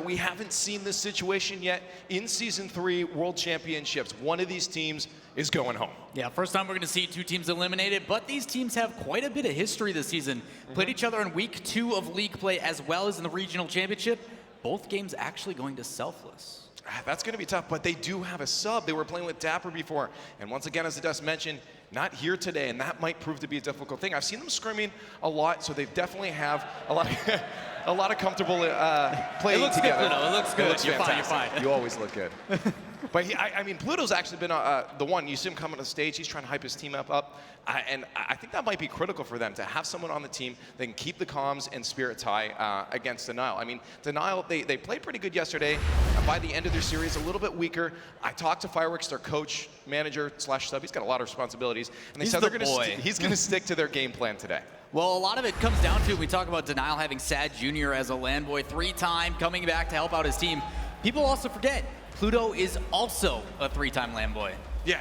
that we haven't seen this situation yet in Season 3 World Championships. One of these teams is going home. Yeah, first time we're going to see two teams eliminated, but these teams have quite a bit of history this season. Played each other in week 2 of league play as well as in the regional championship. Both games actually going to Selfless. That's going to be tough, but they do have a sub. They were playing with Dapper before, and once again, as Adus mentioned, not here today, and that might prove to be a difficult thing. I've seen them scrimming a lot, so they definitely have a lot of, a lot of comfortable playing it looks together. Good, Pluto. It looks good. You're fine, you're fine. You always look good. But I mean, Pluto's actually been the one. You see him coming to the stage. He's trying to hype his team up. And I think that might be critical for them to have someone on the team that can keep the comms and spirits high against Denial. I mean, Denial, they played pretty good yesterday. And by the end of their series, a little bit weaker. I talked to Fireworks, their coach, manager / sub. He's got a lot of responsibilities. And they said he's going to stick to their game plan today. Well, a lot of it comes down to, we talk about Denial having Sad Jr. as a land boy 3-time, coming back to help out his team. People also forget, Pluto is also a 3-time land boy. Yeah,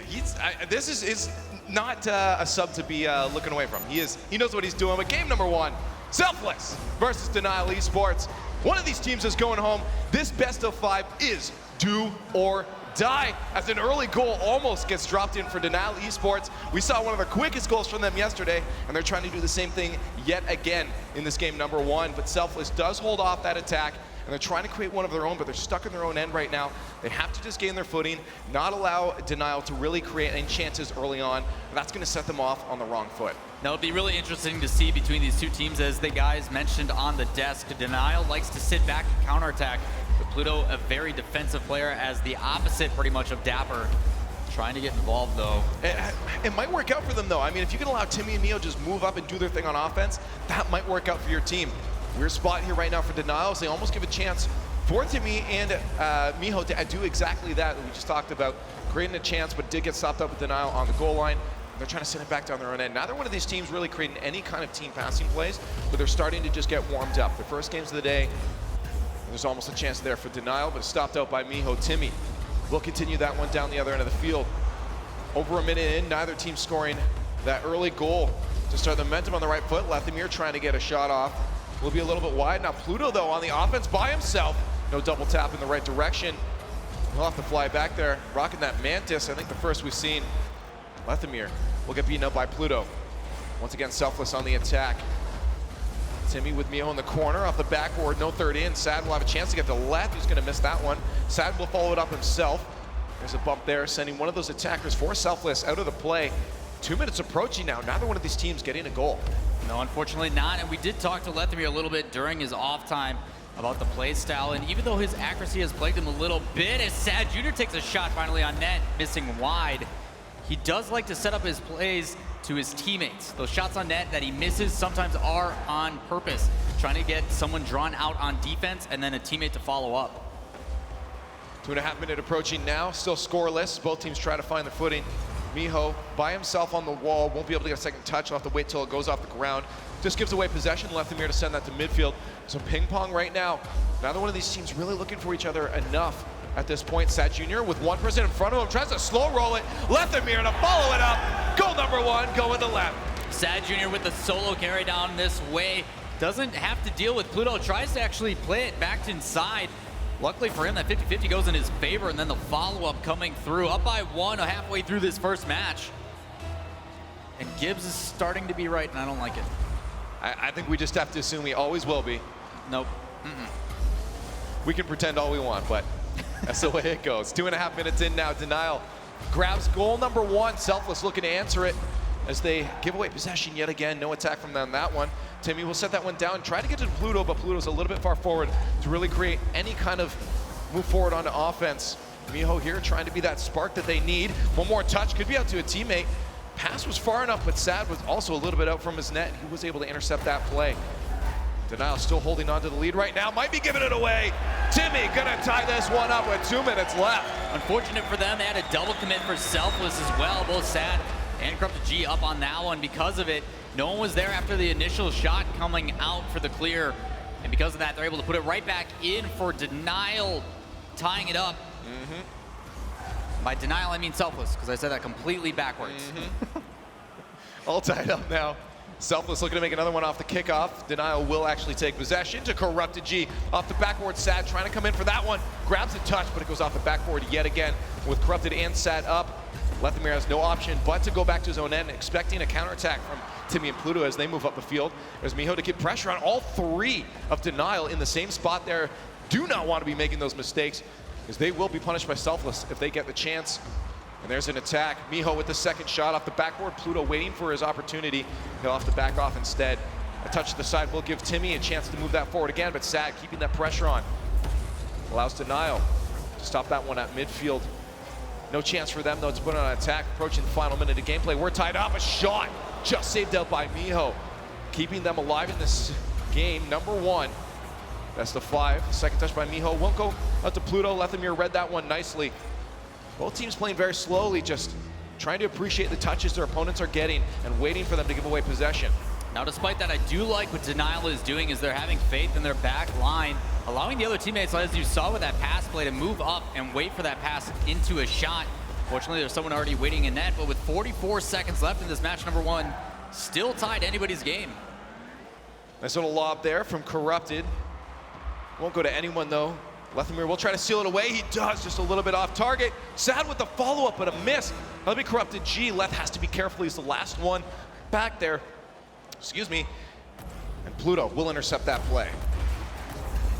this is not a sub to be looking away from. He knows what he's doing. But game number 1, Selfless versus Denial Esports. One of these teams is going home. This best of 5 is do or die, as an early goal almost gets dropped in for Denial Esports. We saw one of the quickest goals from them yesterday, and they're trying to do the same thing yet again in this game number 1. But Selfless does hold off that attack, and they're trying to create one of their own, but they're stuck in their own end right now. They have to just gain their footing, not allow Denial to really create any chances early on, and that's going to set them off on the wrong foot. Now, it'll be really interesting to see between these two teams, as the guys mentioned on the desk. Denial likes to sit back and counterattack, but Pluto, a very defensive player, as the opposite pretty much of Dapper. Trying to get involved, though. It might work out for them, though. I mean, if you can allow Timmy and Mio just move up and do their thing on offense, that might work out for your team. Weird spot here right now for Denial, as they almost give a chance for Timmy and Miho to do exactly that we just talked about, creating a chance, but did get stopped up with Denial on the goal line. They're trying to send it back down their own end. Neither one of these teams really creating any kind of team passing plays, but they're starting to just get warmed up. The first games of the day, there's almost a chance there for Denial, but it's stopped out by Miho. Timmy will continue that one down the other end of the field. Over a minute in, neither team scoring that early goal to start the momentum on the right foot. Lethamir trying to get a shot off. Will be a little bit wide. Now Pluto, though, on the offense by himself. No double tap in the right direction. He'll have to fly back there, rocking that Mantis. I think the first we've seen. Lethamir will get beaten up by Pluto. Once again, Selfless on the attack. Timmy with Mio in the corner, off the backboard, no third in. Sad will have a chance to get to left. He's going to miss that one. Sad will follow it up himself. There's a bump there, sending one of those attackers for Selfless out of the play. 2 minutes approaching now. Neither one of these teams getting a goal. No, unfortunately not. And we did talk to Lethamir a little bit during his off time about the play style. And even though his accuracy has plagued him a little bit, as Sad Jr. takes a shot finally on net, missing wide, he does like to set up his plays to his teammates. Those shots on net that he misses sometimes are on purpose, trying to get someone drawn out on defense and then a teammate to follow up. 2.5 minutes approaching now, still scoreless. Both teams trying to find their footing. Miho by himself on the wall, won't be able to get a second touch. He'll have to wait till it goes off the ground. Just gives away possession, Lethamir to send that to midfield. So ping pong right now. Neither one of these teams really looking for each other enough at this point. Sad Jr. with one person in front of him, tries to slow roll it. Lethamir to follow it up. Goal number 1, going to left. Sad Jr. with the solo carry down this way. Doesn't have to deal with Pluto, tries to actually play it back to inside. Luckily for him, that 50-50 goes in his favor, and then the follow-up coming through. Up by 1 halfway through this first match. And Gibbs is starting to be right, and I don't like it. I think we just have to assume he always will be. Nope. We can pretend all we want, but that's the way it goes. 2.5 minutes in now. Denial grabs goal number 1. Selfless looking to answer it as they give away possession yet again. No attack from them that one. Timmy will set that one down, try to get to Pluto, but Pluto's a little bit far forward to really create any kind of move forward onto offense. Miho here trying to be that spark that they need. One more touch, could be out to a teammate. Pass was far enough, but Sad was also a little bit out from his net. He was able to intercept that play. Denial still holding on to the lead right now, might be giving it away. Timmy gonna tie this one up with 2 minutes left. Unfortunate for them, they had a double commit for Selfless as well. Both Sad and Corrupted G up on that one. Because of it, no one was there after the initial shot coming out for the clear. And because of that, they're able to put it right back in for Denial, tying it up. By Denial, I mean Selfless, because I said that completely backwards. All tied up now. Selfless looking to make another one off the kickoff. Denial will actually take possession to Corrupted G. Off the backboard, Sad trying to come in for that one. Grabs a touch, but it goes off the backboard yet again with Corrupted and Sad up. Lethamyr has no option but to go back to his own end, expecting a counterattack from Timmy and Pluto as they move up the field. There's Miho to get pressure on all three of Denial in the same spot there. Do not want to be making those mistakes, as they will be punished by Selfless if they get the chance. And there's an attack. Miho with the second shot off the backboard. Pluto waiting for his opportunity. He'll have to back off instead. A touch to the side will give Timmy a chance to move that forward again, but Sad keeping that pressure on. Allows Denial to stop that one at midfield. No chance for them though to put on an attack. Approaching the final minute of gameplay. We're tied up. A shot just saved out by Miho. Keeping them alive in this game. Number one. Best of 5. Second touch by Miho. Won't go out to Pluto. Lethamyr read that one nicely. Both teams playing very slowly, just trying to appreciate the touches their opponents are getting and waiting for them to give away possession. Now, despite that, I do like what Denial is doing is they're having faith in their back line, allowing the other teammates, as you saw with that pass play, to move up and wait for that pass into a shot. Fortunately, there's someone already waiting in net, but with 44 seconds left in this match number 1, still tied anybody's game. Nice little lob there from Corrupted. Won't go to anyone though. Lethamyr will try to seal it away. He does, just a little bit off target. Sad with the follow-up, but a miss. That'll be Corrupted G. Leth has to be careful. He's the last one back there. Excuse me. And Pluto will intercept that play.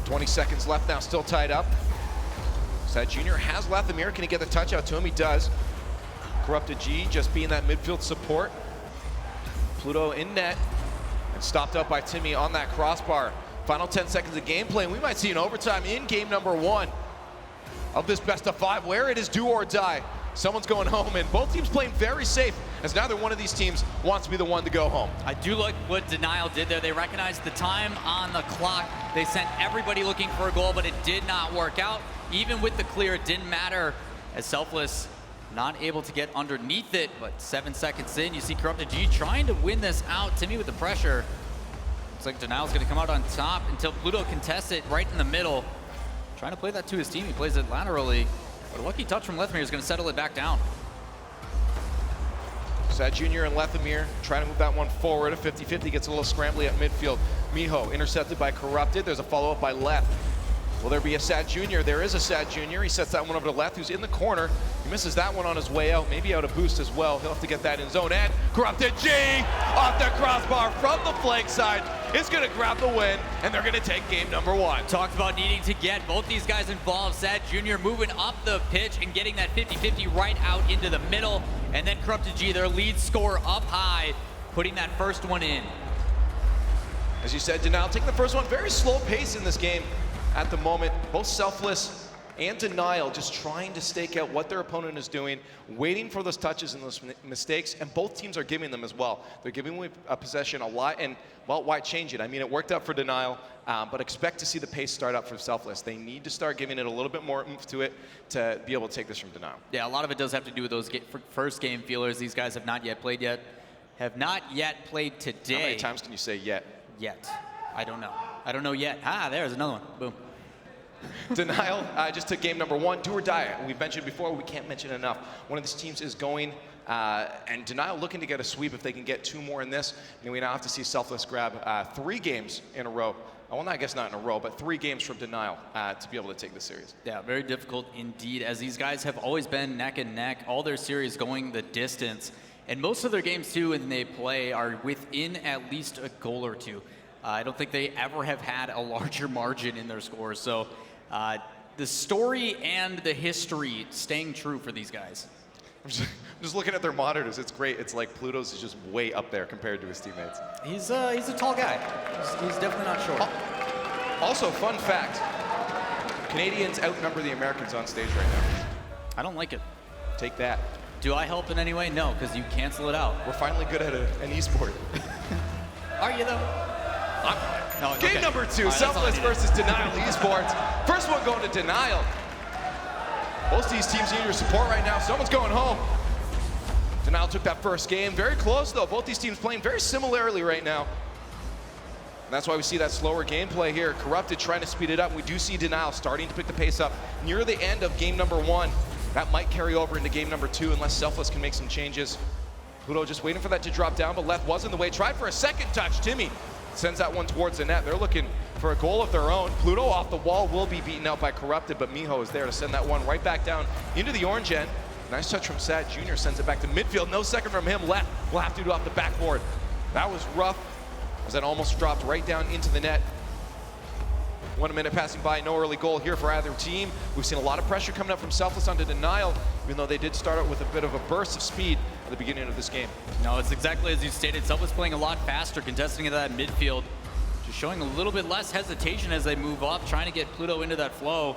20 seconds left now, still tied up. Sad Jr. has Lethamyr. Can he get the touch out to him? He does. Corrupted G just being that midfield support. Pluto in net and stopped up by Timmy on that crossbar. Final 10 seconds of gameplay, and we might see an overtime in game number 1 of this best of 5, where it is do or die. Someone's going home, and both teams playing very safe, as neither one of these teams wants to be the one to go home. I do like what Denial did there. They recognized the time on the clock. They sent everybody looking for a goal, but it did not work out. Even with the clear, it didn't matter, as Selfless not able to get underneath it, but 7 seconds in, you see Corrupted G trying to win this out. Timmy with the pressure. Looks like Denial's gonna come out on top until Pluto contests it right in the middle. Trying to play that to his team. He plays it laterally, but a lucky touch from Lethamyr is gonna settle it back down. Sad Jr. and Lethamyr trying to move that one forward. A 50-50 gets a little scrambly at midfield. Miho intercepted by Corrupted. There's a follow-up by Leth. Will there be a Sad Jr.? There is a Sad Jr. He sets that one over to Leth, who's in the corner. He misses that one on his way out, maybe out of boost as well. He'll have to get that in zone end. Corrupted G off the crossbar from the flank side is gonna grab the win, and they're gonna take game number 1. Talked about needing to get both these guys involved. Sad Jr. moving up the pitch and getting that 50-50 right out into the middle. And then Corrupted G, their lead scorer up high, putting that first one in. As you said, Denial taking the first one, very slow pace in this game at the moment. Both Selfless and Denial just trying to stake out what their opponent is doing, waiting for those touches and those mistakes, and both teams are giving them as well. They're giving away a possession a lot, and well, why change it? I mean, it worked out for Denial, but expect to see the pace start up for Selfless. They need to start giving it a little bit more oomph to it to be able to take this from Denial. Yeah, a lot of it does have to do with those first game feelers. These guys have not yet played yet. Have not yet played today. How many times can you say yet? Yet. I don't know. I don't know yet. Ah, there's another one. Boom. Denial just took game number 1, do or die. We've mentioned before, we can't mention it enough. One of these teams is going, and Denial looking to get a sweep if they can get 2 more in this. And we now have to see Selfless grab 3 games in a row. Well, I guess not in a row, but 3 games from Denial to be able to take this series. Yeah, very difficult indeed, as these guys have always been neck and neck, all their series going the distance. And most of their games, too, when they play, are within at least a goal or 2. I don't think they ever have had a larger margin in their scores. So the story and the history staying true for these guys. I'm just looking at their monitors. It's great. It's like Pluto's is just way up there compared to his teammates. He's a tall guy. He's definitely not short. Also, fun fact, Canadians outnumber the Americans on stage right now. I don't like it. Take that. Do I help in any way? No, because you cancel it out. We're finally good at an esport. Are you, though? No, Game number 2, right, Selfless versus Denial Esports. First one going to Denial. Most of these teams need your support right now. Someone's going home. Denial took that first game. Very close, though. Both these teams playing very similarly right now. And that's why we see that slower gameplay here. Corrupted trying to speed it up. We do see Denial starting to pick the pace up near the end of game number 1. That might carry over into game number 2 unless Selfless can make some changes. Pluto just waiting for that to drop down, but Leth was in the way. Tried for a second touch. Timmy sends that one towards the net. They're looking for a goal of their own. Pluto off the wall will be beaten out by Corrupted, but Miho is there to send that one right back down into the orange end. Nice touch from Sad Jr. Sends it back to midfield. No second from him. Leth will have to do off the backboard. That was rough, as that almost dropped right down into the net. 1 minute passing by, no early goal here for either team. We've seen a lot of pressure coming up from Selfless onto Denial, even though they did start out with a bit of a burst of speed at the beginning of this game. No, it's exactly as you stated. Selfless playing a lot faster, contesting into that midfield, just showing a little bit less hesitation as they move up, trying to get Pluto into that flow.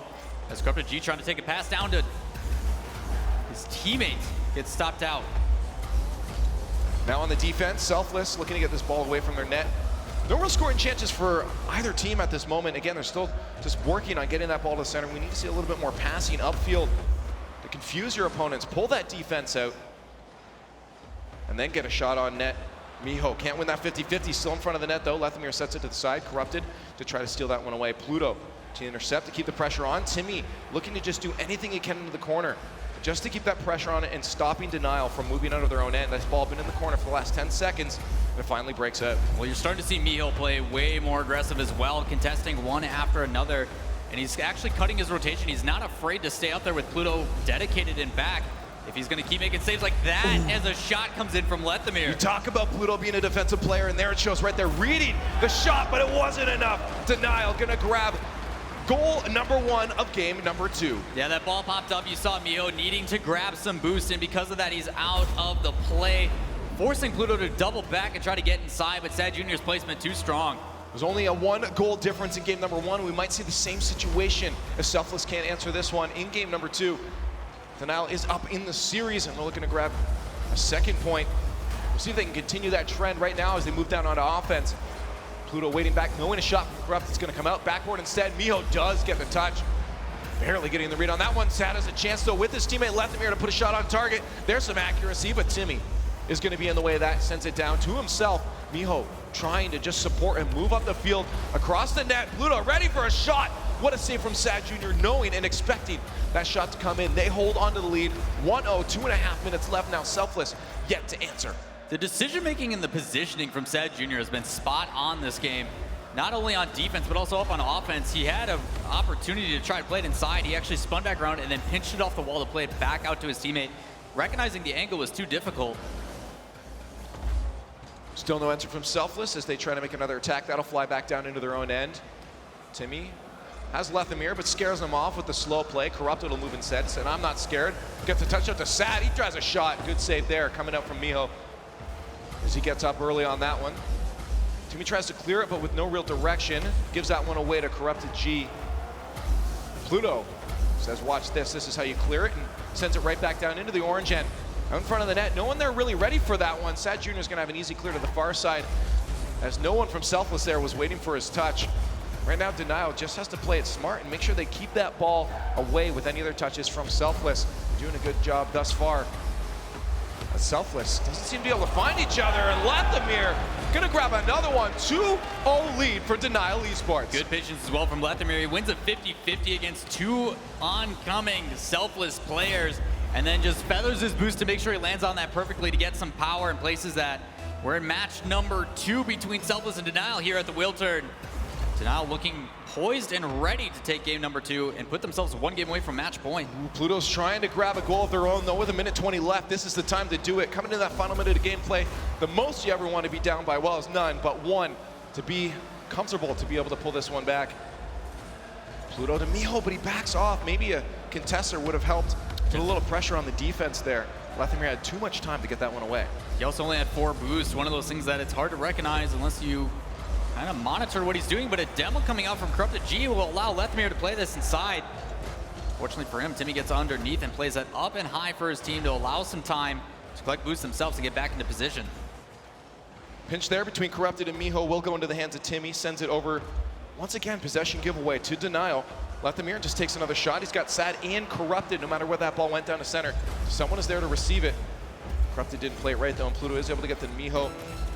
As Corrupted G trying to take a pass down to his teammate, gets stopped out. Now on the defense, Selfless looking to get this ball away from their net. No real scoring chances for either team at this moment. Again, they're still just working on getting that ball to the center. We need to see a little bit more passing upfield to confuse your opponents, pull that defense out, and then get a shot on net. Miho can't win that 50-50, still in front of the net though. Lethamir sets it to the side, Corrupted to try to steal that one away. Pluto to intercept, to keep the pressure on. Timmy looking to just do anything he can into the corner, just to keep that pressure on it and stopping Denial from moving out of their own end. That's ball been in the corner for the last 10 seconds, and it finally breaks out. Well, you're starting to see Miho play way more aggressive as well, contesting one after another, and he's actually cutting his rotation. He's not afraid to stay out there with Pluto dedicated in back. If he's going to keep making saves like that, as a shot comes in from Lethamir. You talk about Pluto being a defensive player, and there it shows right there, reading the shot, but it wasn't enough. Denial gonna grab goal number 1 of game number 2. Yeah, that ball popped up. You saw Miho needing to grab some boost, and because of that, he's out of the play, forcing Pluto to double back and try to get inside, but Sad Jr.'s placement too strong. There's only a 1 goal difference in game number 1. We might see the same situation if Selfless can't answer this one in game number 2. Denial is up in the series, and they're looking to grab a second point. We'll see if they can continue that trend right now as they move down onto offense. Pluto waiting back, knowing a shot from Corrupt is going to come out. Backboard instead. Miho does get the touch. Barely getting the read on that one. Sad has a chance, though, with his teammate Lethamir to put a shot on target. There's some accuracy, but Timmy is going to be in the way of that. Sends it down to himself. Miho trying to just support and move up the field across the net. Pluto ready for a shot. What a save from Sad Jr., knowing and expecting that shot to come in. They hold on to the lead. 1-0, 2.5 minutes left now. Selfless yet to answer. The decision-making and the positioning from Sad Jr. has been spot on this game. Not only on defense, but also up on offense. He had an opportunity to try to play it inside. He actually spun back around and then pinched it off the wall to play it back out to his teammate, recognizing the angle was too difficult. Still no answer from Selfless as they try to make another attack. That'll fly back down into their own end. Timmy has Lethamir, but scares him off with the slow play. Corrupted will move instead. Said, I'm not scared. Gets a touch out to Sad. He tries a shot. Good save there coming out from Miho as he gets up early on that one. Timmy tries to clear it, but with no real direction. Gives that one away to Corrupted G. Pluto says, watch this. This is how you clear it, and sends it right back down into the orange end. Out in front of the net. No one there really ready for that one. Sad Jr. is going to have an easy clear to the far side, as no one from Selfless there was waiting for his touch. Right now, Denial just has to play it smart and make sure they keep that ball away with any other touches from Selfless. Doing a good job thus far. But Selfless doesn't seem to be able to find each other, and Lethamir gonna grab another one. 2-0 lead for Denial Esports. Good patience as well from Lethamir. He wins a 50-50 against 2 oncoming Selfless players, and then just feathers his boost to make sure he lands on that perfectly to get some power in places that we're in match number 2 between Selfless and Denial here at the Wiltern. Denial looking poised and ready to take game number 2 and put themselves 1 game away from match point. Pluto's trying to grab a goal of their own, though, with 1:20 left. This is the time to do it. Coming into that final minute of gameplay, the most you ever want to be down by, well, is none, but 1 to be comfortable to be able to pull this one back. Pluto to Miho, but he backs off. Maybe a contester would have helped put a little pressure on the defense there. Lethamir had too much time to get that one away. He also only had 4 boosts, one of those things that it's hard to recognize unless you kind of monitor what he's doing, but a demo coming out from Corrupted G will allow Lethamir to play this inside. Fortunately for him, Timmy gets underneath and plays that up and high for his team to allow some time to collect boosts themselves to get back into position. Pinch there between Corrupted and Miho will go into the hands of Timmy, sends it over. Once again, possession giveaway to Denial. Lethamir just takes another shot. He's got Sad and Corrupted no matter where that ball went down to center. Someone is there to receive it. Corrupted didn't play it right though, and Pluto is able to get to Miho.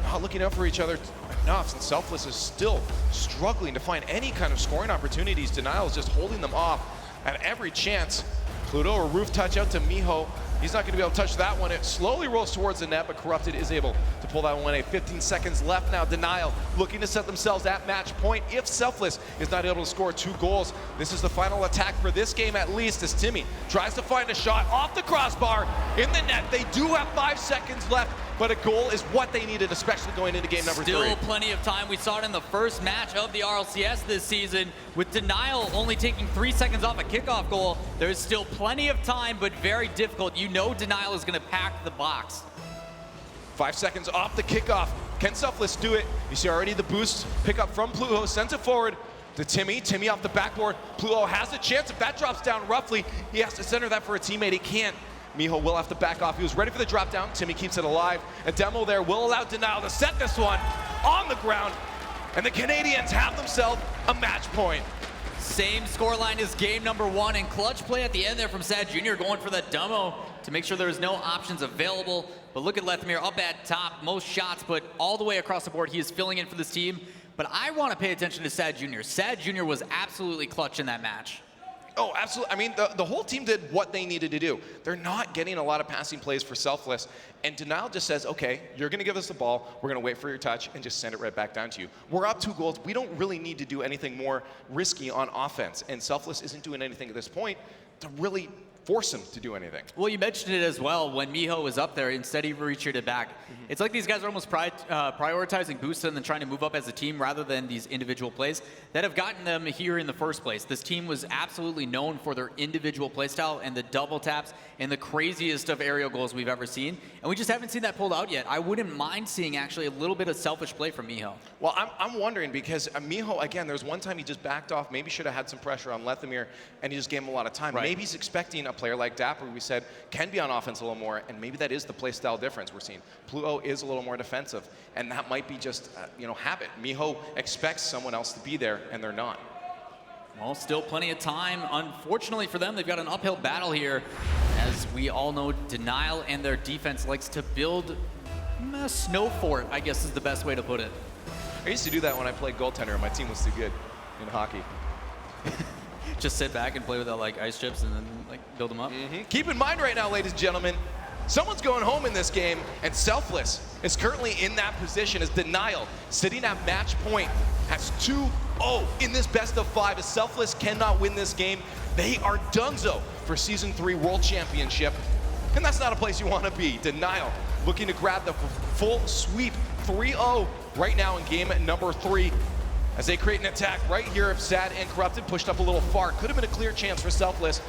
Not looking out for each other enough, and Selfless is still struggling to find any kind of scoring opportunities. Denial is just holding them off at every chance. Pluto, a roof touch out to Miho. He's not going to be able to touch that one. It slowly rolls towards the net, but Corrupted is able to pull that one away. 15 seconds left now. Denial looking to set themselves at match point if Selfless is not able to score 2 goals. This is the final attack for this game at least, as Timmy tries to find a shot off the crossbar in the net. They do have 5 seconds left, but a goal is what they needed, especially going into game number 3. Still plenty of time. We saw it in the first match of the RLCS this season, with Denial only taking 3 seconds off a kickoff goal. There's still plenty of time, but very difficult. You know Denial is going to pack the box. 5 seconds off the kickoff. Can Selfless do it? You see already the boost pick up from Pluto, sends it forward to Timmy. Timmy off the backboard. Pluto has a chance. If that drops down roughly, he has to center that for a teammate. He can't. Miho will have to back off. He was ready for the drop down. Timmy keeps it alive. A demo there will allow Denial to set this one on the ground. And the Canadians have themselves a match point. Same scoreline as game number 1, and clutch play at the end there from Sad Jr. going for that demo to make sure there's no options available. But look at Lethamyr up at top, most shots, but all the way across the board, he is filling in for this team. But I want to pay attention to Sad Jr. Sad Jr. was absolutely clutch in that match. Oh, absolutely. I mean, the whole team did what they needed to do. They're not getting a lot of passing plays for Selfless, and Denial just says, okay, you're going to give us the ball, we're going to wait for your touch, and just send it right back down to you. We're up 2 goals. We don't really need to do anything more risky on offense, and Selfless isn't doing anything at this point to really force him to do anything. Well, you mentioned it as well. When Miho was up there, instead he retreated back. It's like these guys are almost prioritizing boosts and then trying to move up as a team rather than these individual plays that have gotten them here in the first place. This team was absolutely known for their individual play style and the double taps and the craziest of aerial goals we've ever seen. And we just haven't seen that pulled out yet. I wouldn't mind seeing actually a little bit of selfish play from Miho. Well, I'm wondering because Miho, again, there's one time he just backed off, maybe should have had some pressure on Lethamyr, and he just gave him a lot of time. Right. Maybe he's expecting a player like Dapper, we said, can be on offense a little more, and maybe that is the play style difference we're seeing. Pluto is a little more defensive, and that might be just, habit. Miho expects someone else to be there, and they're not. Well, still plenty of time. Unfortunately for them, they've got an uphill battle here. As we all know, Denial and their defense likes to build a snow fort, I guess is the best way to put it. I used to do that when I played goaltender, and my team was too good in hockey. Just sit back and play with like ice chips and then build them up. Keep in mind right now, ladies and gentlemen, someone's going home in this game, and Selfless is currently in that position as Denial, sitting at match point, has 2-0 in this best of 5. As Selfless cannot win this game, they are donezo for Season 3 World Championship, and that's not a place you want to be. Denial looking to grab the full sweep, 3-0 right now in game number 3. As they create an attack right here, Sad and Corrupted pushed up a little far. Could have been a clear chance for Selfless.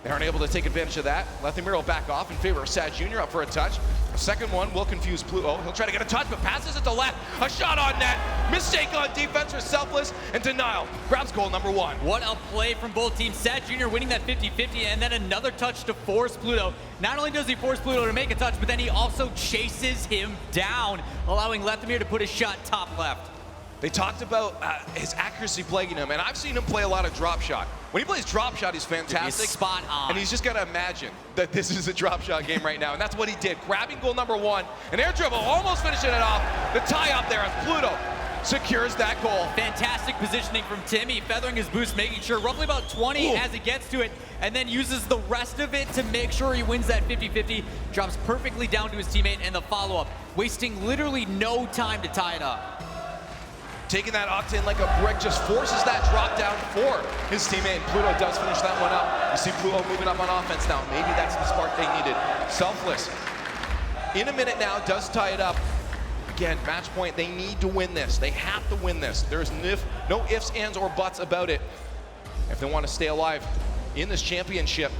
They aren't able to take advantage of that. Lethamyr will back off in favor of Sad Jr. up for a touch. The second one will confuse Pluto. He'll try to get a touch, but passes it to left. A shot on net. Mistake on defense for Selfless, and Denial grabs goal number 1. What a play from both teams. Sad Jr. winning that 50-50, and then another touch to force Pluto. Not only does he force Pluto to make a touch, but then he also chases him down, allowing Lethamyr to put his shot top left. They talked about his accuracy plaguing him, and I've seen him play a lot of drop shot. When he plays drop shot, he's fantastic. He's spot on. And he's just got to imagine that this is a drop shot game right now, and that's what he did. Grabbing goal number 1, an air dribble, almost finishing it off. The tie up there as Pluto secures that goal. Fantastic positioning from Timmy, feathering his boost, making sure roughly about 20 as he gets to it, and then uses the rest of it to make sure he wins that 50-50, drops perfectly down to his teammate, and the follow-up, wasting literally no time to tie it up. Taking that octane like a brick, just forces that drop down for his teammate. Pluto does finish that one up. You see Pluto moving up on offense now. Maybe that's the spark they needed. Selfless, in a minute now, does tie it up. Again, match point, they need to win this. They have to win this. There's no ifs, ands, or buts about it if they want to stay alive in this championship.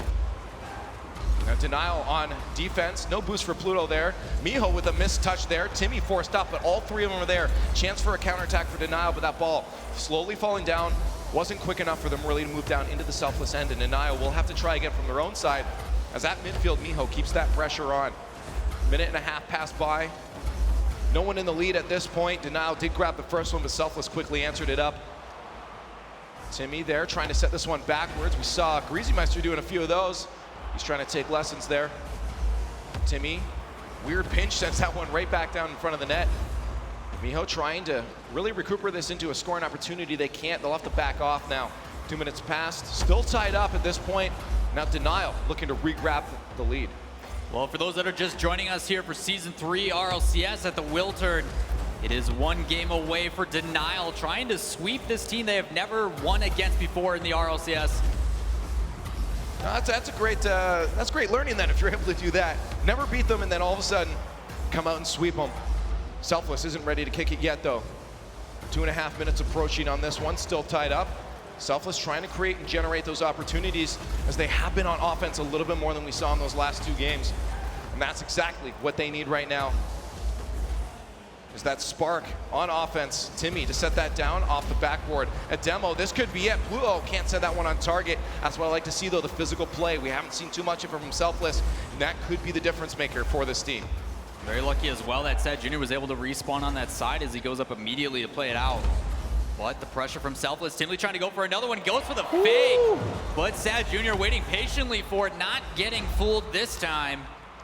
Now Denial on defense, no boost for Pluto there. Miho with a missed touch there. Timmy forced up, but all 3 of them are there. Chance for a counterattack for Denial, but that ball slowly falling down. Wasn't quick enough for them really to move down into the Selfless end, and Denial will have to try again from their own side as that midfield Miho keeps that pressure on. Minute and a half passed by. No one in the lead at this point. Denial did grab the first one, but Selfless quickly answered it up. Timmy there trying to set this one backwards. We saw Greasy Meister doing a few of those. He's trying to take lessons there. Timmy, weird pinch, sends that one right back down in front of the net. Miho trying to really recuperate this into a scoring opportunity. They can't. They'll have to back off now. 2 minutes passed. Still tied up at this point. Now Denial looking to re-grab the lead. Well, for those that are just joining us here for Season 3 RLCS at the Wiltern, it is one game away for Denial, trying to sweep this team they have never won against before in the RLCS. That's great learning then if you're able to do that. Never beat them and then all of a sudden come out and sweep them. Selfless isn't ready to kick it yet though. 2.5 minutes approaching on this one, still tied up. Selfless trying to create and generate those opportunities as they have been on offense a little bit more than we saw in those last 2 games. And that's exactly what they need right now. Is that spark on offense. Timmy to set that down off the backboard. A demo, this could be it. Pluto can't set that one on target. That's what I like to see though, the physical play. We haven't seen too much of it from Selfless, and that could be the difference maker for this team. Very lucky as well that Sad Jr. was able to respawn on that side as he goes up immediately to play it out. But the pressure from Selfless, Timley trying to go for another one, goes for the fake. But Sad Jr. waiting patiently for it, not getting fooled this time.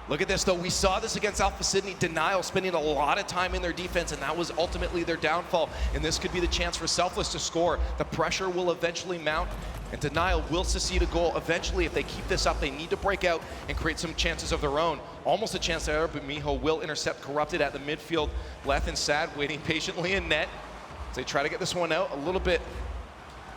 Look at this though, we saw this against Alpha Sydney. Denial spending a lot of time in their defense, and that was ultimately their downfall. And this could be the chance for Selfless to score. The pressure will eventually mount, and Denial will succeed a goal eventually. If they keep this up, they need to break out and create some chances of their own. Almost a chance there, but Miho will intercept Corrupted at the midfield. Leth and Sad waiting patiently in net. They try to get this one out, a little bit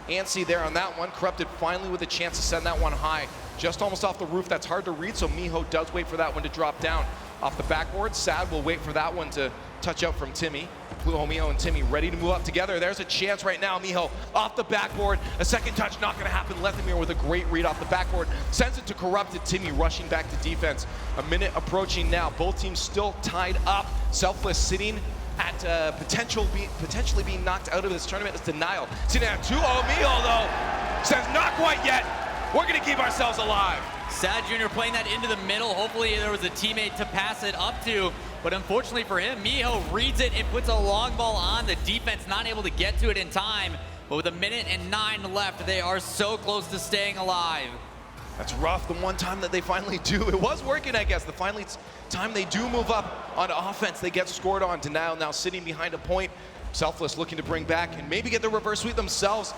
antsy there on that one. Corrupted finally with a chance to send that one high. Just almost off the roof, that's hard to read, so Miho does wait for that one to drop down. Off the backboard, Sad will wait for that one to touch out from Timmy. Miho and Timmy ready to move up together. There's a chance right now, Miho off the backboard. A second touch not gonna happen. Lethamir with a great read off the backboard. Sends it to Corrupted. Timmy rushing back to defense. A minute approaching now. Both teams still tied up. Selfless sitting at potentially being knocked out of this tournament is Denial. Sitting at 2-0. Miho though says not quite yet. We're gonna keep ourselves alive. Sad Jr. playing that into the middle. Hopefully there was a teammate to pass it up to, but unfortunately for him, Miho reads it and puts a long ball on. The defense not able to get to it in time, but with 1:09 left, they are so close to staying alive. That's rough. The one time that they finally do, it was working, I guess. The finally time they do move up on offense, they get scored on. Denial now sitting behind a point. Selfless looking to bring back and maybe get the reverse sweep themselves.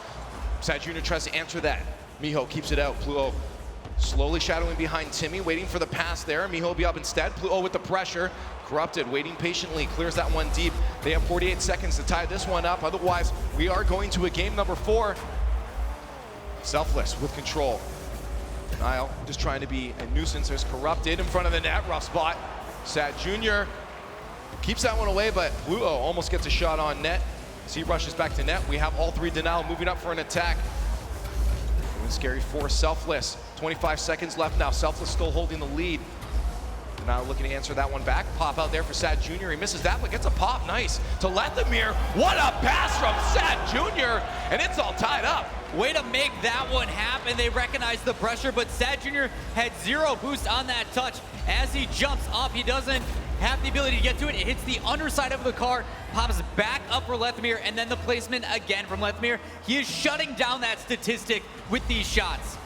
Sad Jr. tries to answer that. Miho keeps it out. Pluto slowly shadowing behind Timmy, waiting for the pass there. Miho will be up instead. Pluto with the pressure. Corrupted, waiting patiently, clears that one deep. They have 48 seconds to tie this one up. Otherwise, we are going to a game number 4. Selfless with control. Denial just trying to be a nuisance. There's Corrupted in front of the net, rough spot. Sad Jr. keeps that one away, but Pluto almost gets a shot on net. As he rushes back to net, we have all 3 Denial moving up for an attack. Scary for Selfless. 25 seconds left now. Selfless still holding the lead. Now looking to answer that one back. Pop out there for Sad Jr. He misses that, but gets a pop. Nice to Lethamir. What a pass from Sad Jr. And it's all tied up. Way to make that one happen. They recognize the pressure, but Sad Jr. had 0 boost on that touch. As he jumps up, he doesn't have the ability to get to it. It hits the underside of the car, pops back up for Lethamir, and then the placement again from Lethamir. He is shutting down that statistic with these shots.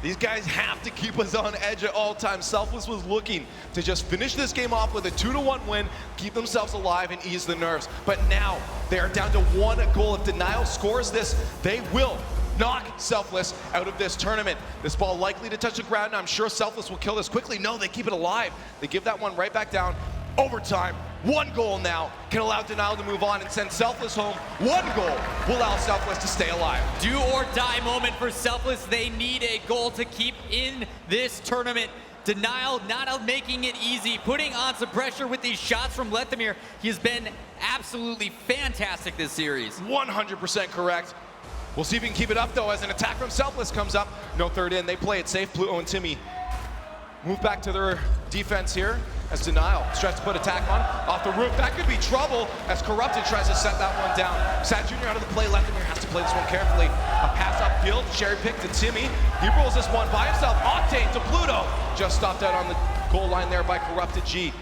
These guys have to keep us on edge at all times. Selfless was looking to just finish this game off with a 2-1 win, keep themselves alive and ease the nerves. But now they are down to 1 goal. If Denial scores this, they will knock Selfless out of this tournament. This ball likely to touch the ground, and I'm sure Selfless will kill this quickly. No, they keep it alive. They give that one right back down. Overtime, 1 goal now can allow Denial to move on and send Selfless home. 1 goal will allow Selfless to stay alive. Do or die moment for Selfless. They need a goal to keep in this tournament. Denial not making it easy, putting on some pressure with these shots from Lethamir. He has been absolutely fantastic this series. 100% correct. We'll see if we can keep it up though as an attack from Selfless comes up. No third in, they play it safe. Pluto and Timmy move back to their defense here as Denial tries to put attack on. Off the roof, that could be trouble as Corrupted tries to set that one down. Sad Jr. out of the play, Lethamir has to play this one carefully. A pass upfield, cherry pick to Timmy. He rolls this one by himself, Octane to Pluto. Just stopped out on the goal line there by Corrupted G.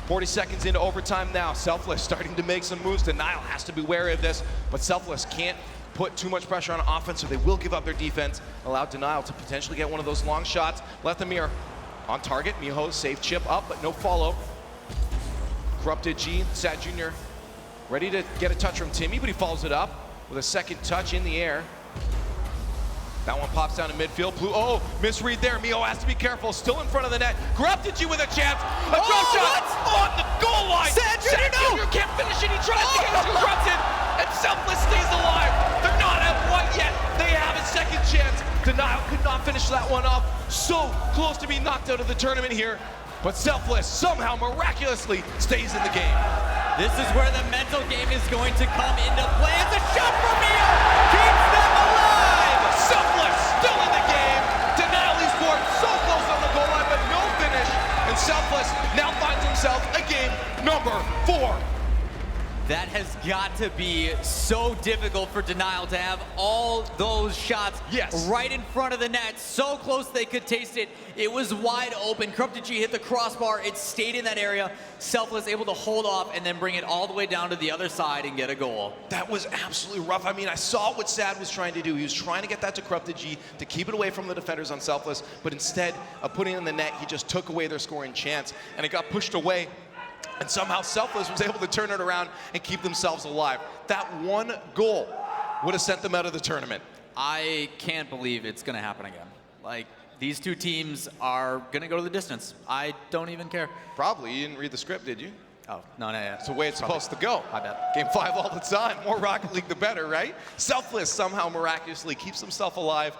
40 seconds into overtime now. Selfless starting to make some moves. Denial has to be wary of this, but Selfless can't put too much pressure on offense, so they will give up their defense, allow Denial to potentially get one of those long shots. Lethamir on target. Miho safe chip up, but no follow. Corrupted G, Sad Jr. ready to get a touch from Timmy, but he follows it up with a second touch in the air. That one pops down to midfield. Blue, oh, misread there. Miho has to be careful. Still in front of the net. Corrupted with a chance. A drop shot on the goal line. Sad Junior can't finish it. He tries to get it to Corrupted, and Selfless stays alive. They're not at white yet. They have a second chance. Denial could not finish that one off. So close to being knocked out of the tournament here. But Selfless somehow miraculously stays in the game. This is where the mental game is going to come into play. It's a shot from Miho. Keeps them alive. Selfless still in the game. Denial Esports so close on the goal line, but no finish. And Selfless now finds himself a game number 4. That has got to be so difficult for Denial to have all those shots right in front of the net, so close they could taste it. It was wide open. Corrupted G hit the crossbar. It stayed in that area. Selfless able to hold off and then bring it all the way down to the other side and get a goal. That was absolutely rough. I mean, I saw what Sad was trying to do. He was trying to get that to Corrupted G to keep it away from the defenders on Selfless, but instead of putting it in the net, he just took away their scoring chance, and it got pushed away. And somehow Selfless was able to turn it around and keep themselves alive. That one goal would have sent them out of the tournament. I can't believe it's going to happen again. Like, these two teams are going to go to the distance. I don't even care. Probably. You didn't read the script, did you? Oh, no. It's the way it's supposed to go. I bet. Game 5 all the time. More Rocket League, the better, right? Selfless somehow miraculously keeps himself alive.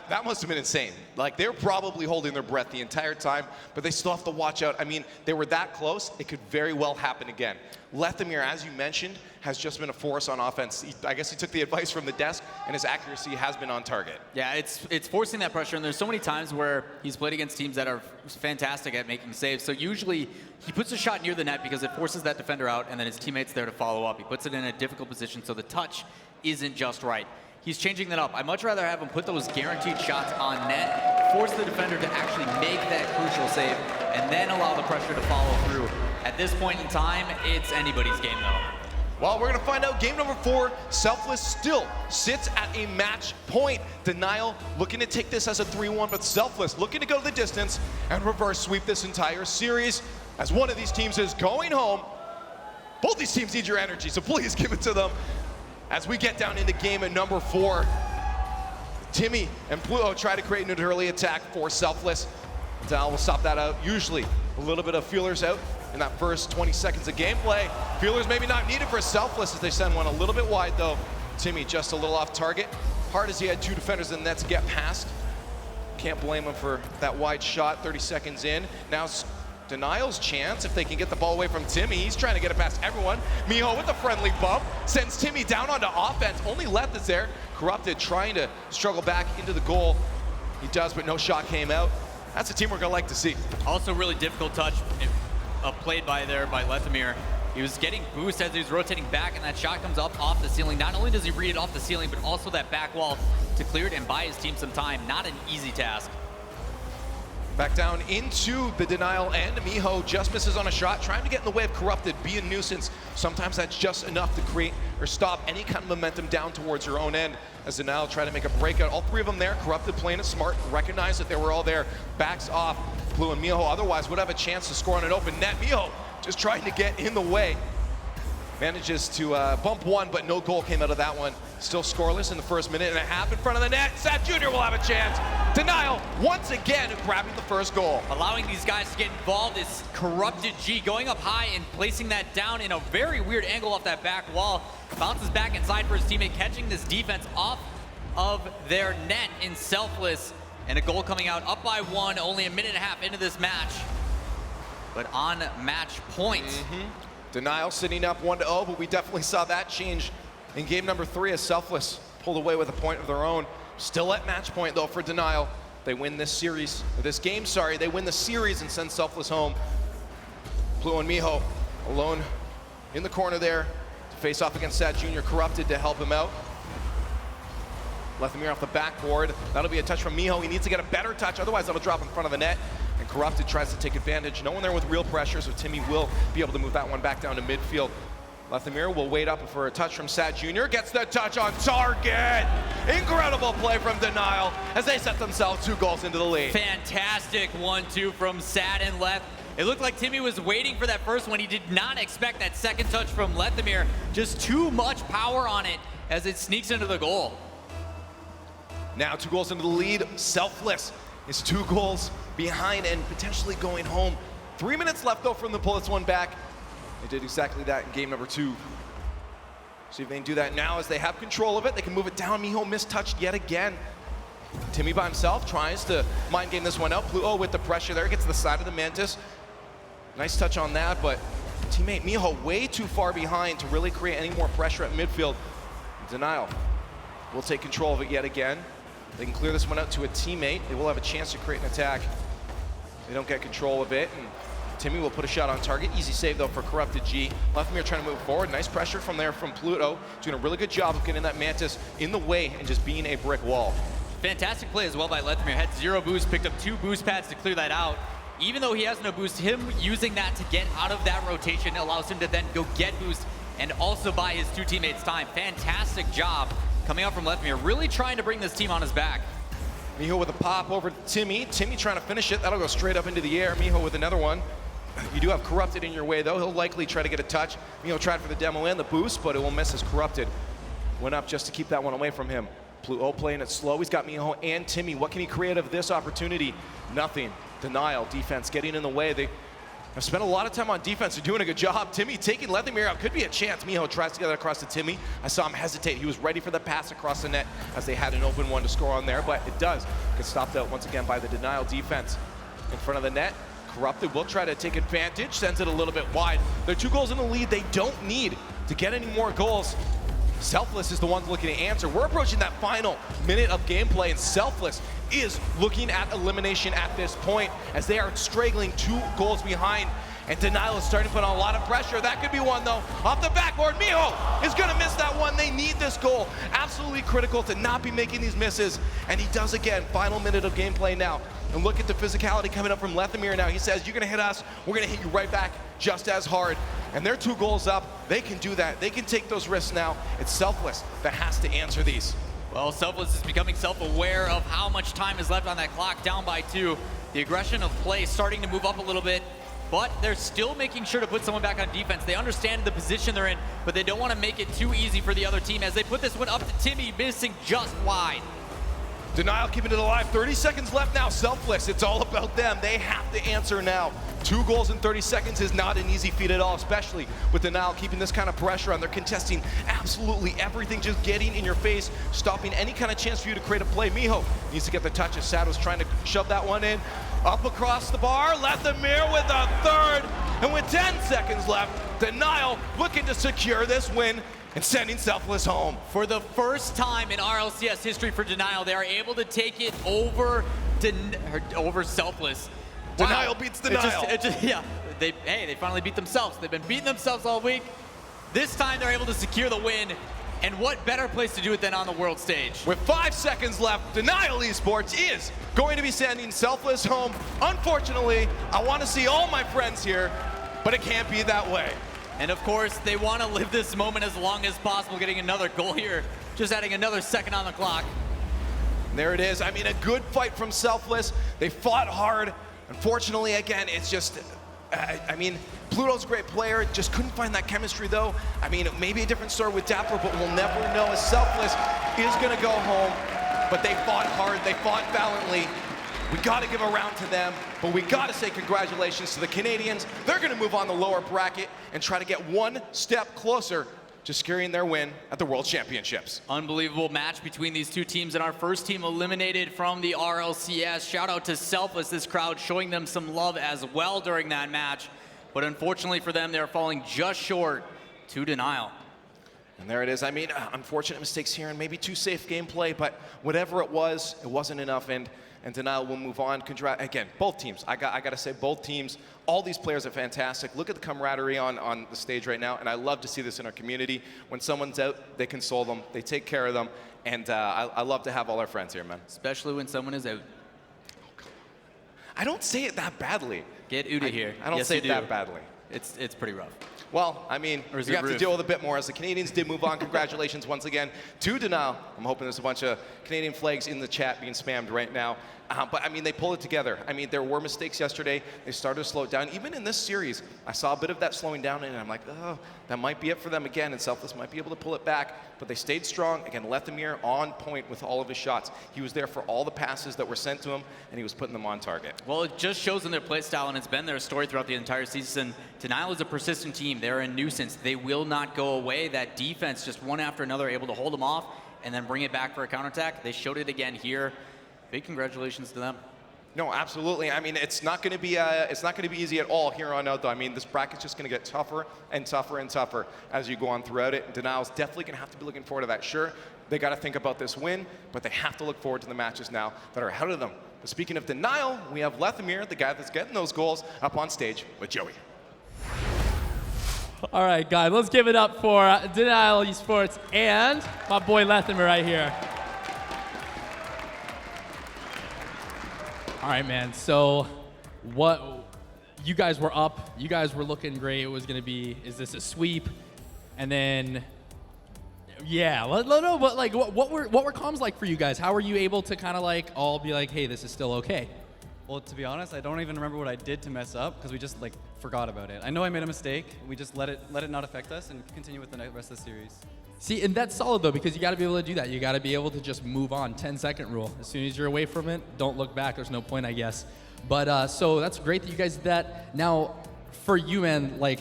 That must have been insane. Like, they were probably holding their breath the entire time, but they still have to watch out. I mean, they were that close, it could very well happen again. Lethamir, as you mentioned, has just been a force on offense. I guess he took the advice from the desk, and his accuracy has been on target. Yeah, it's forcing that pressure, and there's so many times where he's played against teams that are fantastic at making saves. So usually, he puts a shot near the net because it forces that defender out, and then his teammate's there to follow up. He puts it in a difficult position, so the touch isn't just right. He's changing that up. I'd much rather have him put those guaranteed shots on net, force the defender to actually make that crucial save, and then allow the pressure to follow through. At this point in time, it's anybody's game, though. Well, we're going to find out game number 4. Selfless still sits at a match point. Denial looking to take this as a 3-1, but Selfless looking to go the distance and reverse sweep this entire series as one of these teams is going home. Both these teams need your energy, so please give it to them. As we get down into game at number 4, Timmy and Pluto try to create an early attack for Selfless. Dal will stop that out. Usually a little bit of feelers out in that first 20 seconds of gameplay. Feelers maybe not needed for Selfless as they send one a little bit wide though. Timmy just a little off target. Hard as he had 2 defenders in the net to get past. Can't blame him for that wide shot 30 seconds in. Now Denial's chance, if they can get the ball away from Timmy. He's trying to get it past everyone. Miho with a friendly bump, sends Timmy down onto offense. Only left is there. Corrupted trying to struggle back into the goal. He does, but no shot came out. That's a team we're gonna like to see. Also really difficult touch played by Lethamir. He was getting boost as he was rotating back, and that shot comes up off the ceiling. Not only does he read it off the ceiling, but also that back wall to clear it and buy his team some time. Not an easy task. Back down into the Denial end. Miho just misses on a shot, trying to get in the way of Corrupted, be a nuisance. Sometimes that's just enough to create or stop any kind of momentum down towards your own end. As Denial try to make a breakout. All 3 of them there. Corrupted playing it smart, recognize that they were all there. Backs off. Blue and Miho otherwise would have a chance to score on an open net. Miho just trying to get in the way. Manages to bump one, but no goal came out of that one. Still scoreless in the first minute and a half in front of the net. Sad Junior will have a chance. Denial once again grabbing the first goal. Allowing these guys to get involved is Corrupted G, going up high and placing that down in a very weird angle off that back wall. Bounces back inside for his teammate, catching this defense off of their net in Selfless. And a goal coming out up by 1, only a minute and a half into this match. But on match point. Denial sitting up 1-0, but we definitely saw that change in game number 3 as Selfless pulled away with a point of their own. Still at match point though for Denial. They win this series, or this game, sorry. They win the series and send Selfless home. Blue and Miho alone in the corner there to face off against Sad Junior. Corrupted to help him out. Lethamir off the backboard. That'll be a touch from Miho. He needs to get a better touch, otherwise that'll drop in front of the net. And Corrupted tries to take advantage. No one there with real pressure, so Timmy will be able to move that one back down to midfield. Lethamir will wait up for a touch from Sad Junior. Gets the touch on target. Incredible play from Denial as they set themselves 2 goals into the lead. Fantastic 1-2 from Sad and Leth. It looked like Timmy was waiting for that first one. He did not expect that second touch from Lethamir. Just too much power on it as it sneaks into the goal. Now 2 goals into the lead. Selfless is 2 goals behind and potentially going home. 3 minutes left though from the pull this one back. They did exactly that in game number 2. See if they can do that now as they have control of it. They can move it down. Miho mistouched yet again. Timmy by himself tries to mind game this one out. Pluto with the pressure there, gets the side of the Mantis. Nice touch on that, but teammate Miho way too far behind to really create any more pressure at midfield. Denial will take control of it yet again. They can clear this one out to a teammate. They will have a chance to create an attack. They don't get control of it, and Timmy will put a shot on target. Easy save though for Corrupted G. Leftemir trying to move forward. Nice pressure from there from Pluto. Doing a really good job of getting that Mantis in the way and just being a brick wall. Fantastic play as well by Leftemir. Had 0 boost, picked up 2 boost pads to clear that out. Even though he has no boost, him using that to get out of that rotation allows him to then go get boost and also buy his 2 teammates time. Fantastic job coming out from Leftemir, really trying to bring this team on his back. Miho with a pop over to Timmy. Timmy trying to finish it. That'll go straight up into the air. Miho with another one. You do have Corrupted in your way though. He'll likely try to get a touch. Miho tried for the demo and the boost, but it will miss as Corrupted went up just to keep that one away from him. Pluto playing it slow. He's got Miho and Timmy. What can he create of this opportunity? Nothing. Denial. Defense getting in the way. They have spent a lot of time on defense. They're doing a good job. Timmy taking Leftemir out. Could be a chance. Miho tries to get it across to Timmy. I saw him hesitate. He was ready for the pass across the net as they had an open one to score on there, but it does get stopped out once again by the Denial defense. In front of the net, Corrupted will try to take advantage. Sends it a little bit wide. They're 2 goals in the lead. They don't need to get any more goals. Selfless is the one looking to answer. We're approaching that final minute of gameplay, and Selfless is looking at elimination at this point as they are straggling 2 goals behind, and Denial is starting to put on a lot of pressure. That could be one though. Off the backboard, Miho is gonna miss that one. They need this goal. Absolutely critical to not be making these misses, and he does again. Final minute of gameplay now. And look at the physicality coming up from Leftemir now. He says, you're gonna hit us, we're gonna hit you right back just as hard. And they're 2 goals up. They can do that. They can take those risks now. It's Selfless that has to answer these. Well, Selfless is becoming self-aware of how much time is left on that clock, down by 2. The aggression of play starting to move up a little bit, but they're still making sure to put someone back on defense. They understand the position they're in, but they don't want to make it too easy for the other team as they put this one up to Timmy, missing just wide. Denial keeping it alive. 30 seconds left now. Selfless, it's all about them. They have to answer now. 2 goals in 30 seconds is not an easy feat at all, especially with Denial keeping this kind of pressure on. They're contesting absolutely everything, just getting in your face, stopping any kind of chance for you to create a play. Miho needs to get the touch as Sadow's trying to shove that one in. Up across the bar, Leftemir with a 3rd. And with 10 seconds left, Denial looking to secure this win and sending Selfless home. For the first time in RLCS history for Denial, they are able to take it over Selfless. Denial beats Denial. Yeah, they finally beat themselves. They've been beating themselves all week. This time they're able to secure the win, and what better place to do it than on the world stage? With 5 seconds left, Denial Esports is going to be sending Selfless home. Unfortunately, I want to see all my friends here, but it can't be that way. And of course, they want to live this moment as long as possible, getting another goal here, just adding another second on the clock. And there it is. I mean, a good fight from Selfless. They fought hard. Unfortunately, again, it's just, I mean, Pluto's a great player, just couldn't find that chemistry though. I mean, maybe a different story with Dapper, but we'll never know as Selfless is gonna go home. But they fought hard, they fought valiantly. We gotta give a round to them, but we gotta say congratulations to the Canadians. They're gonna move on the lower bracket and try to get 1 step closer to securing their win at the World Championships. Unbelievable match between these 2 teams, and our first team eliminated from the RLCS. Shout out to Selfless, this crowd showing them some love as well during that match. But unfortunately for them, they're falling just short to Denial. And there it is. I mean, unfortunate mistakes here and maybe too safe gameplay, but whatever it wasn't enough, and Denial will move on. Again, both teams. I got to say, both teams, all these players are fantastic. Look at the camaraderie on the stage right now, and I love to see this in our community. When someone's out, they console them, they take care of them, and I love to have all our friends here, man. Especially when someone is out. I don't say it that badly. Get Uda here. I don't say it that badly. It's pretty rough. Well, I mean, we have to deal with a bit more as the Canadians did move on. Congratulations once again to Denial. I'm hoping there's a bunch of Canadian flags in the chat being spammed right now. But I mean, they pulled it together. I mean, there were mistakes yesterday. They started to slow it down. Even in this series, I saw a bit of that slowing down, and I'm like, oh, that might be it for them again, and Selfless might be able to pull it back. but they stayed strong. Again, Lethamyr on point with all of his shots. He was there for all the passes that were sent to him, and he was putting them on target. Well, it just shows in their play style, and it's been their story throughout the entire season. Denial is a persistent team. They're a nuisance. They will not go away. That defense, just one after another, able to hold them off and then bring it back for a counterattack. They showed it again here. Big congratulations to them. No, absolutely. I mean, it's not going to be easy at all here on out, though. I mean, this bracket's just going to get tougher and tougher and tougher as you go on throughout it. Denial's definitely going to have to be looking forward to that. Sure, they got to think about this win, but they have to look forward to the matches now that are ahead of them. But speaking of Denial, we have Lethamyr, the guy that's getting those goals, up on stage with Joey. All right, guys, let's give it up for Denial Esports and my boy Lethamyr right here. All right, man. So, you guys were up. You guys were looking great. It was gonna be, is this a sweep? And then, yeah. No, but like, what were comms like for you guys? How were you able to kind of like all be like, hey, this is still okay? Well, to be honest, I don't even remember what I did to mess up because we just like forgot about it. I know I made a mistake. We just let it not affect us and continue with the rest of the series. See, and that's solid though, because you got to be able to do that. You got to be able to just move on. 10-second rule. As soon as you're away from it, don't look back. There's no point, I guess. But so that's great that you guys did that. Now, for you, man, like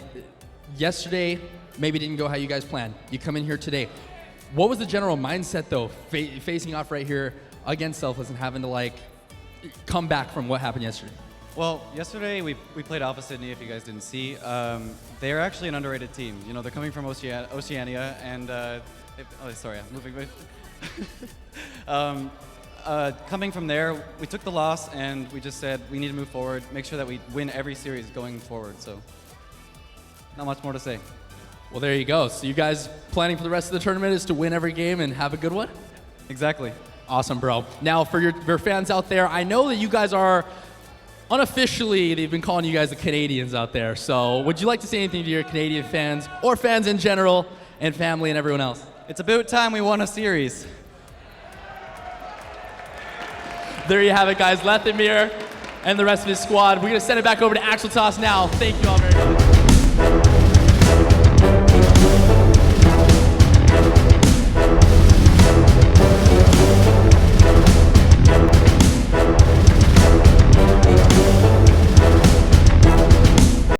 yesterday, maybe didn't go how you guys planned. You come in here today. What was the general mindset though, facing off right here against Selfless and having to like come back from what happened yesterday? Well, yesterday we played Alpha Sydney, if you guys didn't see. They're actually an underrated team. You know, they're coming from Oceania, and sorry, I'm moving away. Coming from there, we took the loss, and we just said we need to move forward, make sure that we win every series going forward. So, not much more to say. Well, there you go. So you guys planning for the rest of the tournament is to win every game and have a good one? Exactly. Awesome, bro. Now, for your fans out there, I know that you guys are unofficially, they've been calling you guys the Canadians out there. So would you like to say anything to your Canadian fans or fans in general and family and everyone else? It's about time we won a series. There you have it, guys. Lethamyr and the rest of his squad. We're going to send it back over to Axel Toss now. Thank you all very much.